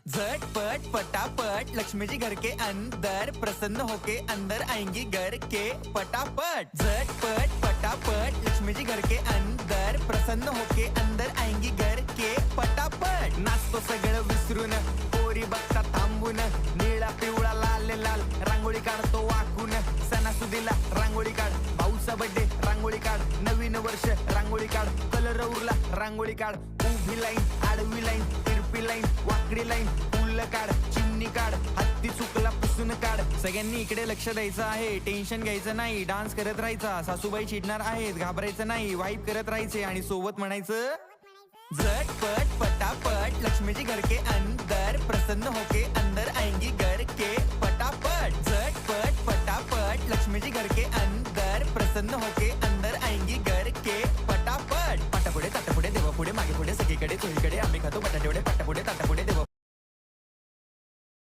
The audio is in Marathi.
झटपट पटापट लक्ष्मी जी घर के अंदर प्रसन्न होके अंदर आएंगी घर के पटापट। झटपट पटापट लक्ष्मी जी घर के अंदर प्रसन्न होके अंदर आएंगी घर के पटापट। नाचतो सगळं विसरून पोरी बघता थांबून, निळा पिवळा लाल लाल रांगोळी काढतो वाकून। सणासुदीला रांगोळी काढ, भाऊचा बर्थडे रांगोळी काढ, नवीन वर्ष रांगोळी काढ, कलर उरला रांगोळी काढ। उभी लाईन, आडवी लाईन, तिरपी लाईन, वाकडी लाईन, फुल काढ, चिमणी काढ, हत्ती चुकला पुसून काढ। सगळ्यांनी इकडे लक्ष द्यायचं आहे, टेन्शन घ्यायचं नाही, डान्स करत राहायचा। सासूबाई चिडणार आहेत, घाबरायचं नाही, वाईप करत राहायचे आणि सोबत म्हणायचं झटपट पटापट लक्ष्मी जी घर के अंदर प्रसन्न होके अंदर आएंगी घर के पटापट। झटपट पटापट लक्ष्मी जी घर के अंदर प्रसन्न होके अंदर आएंगी घर के पटापट। पाटापुढे ताटापुढे देवापुढे मागे पुढे सगळीकडे चोहीकडे आम्ही खातो बटाटे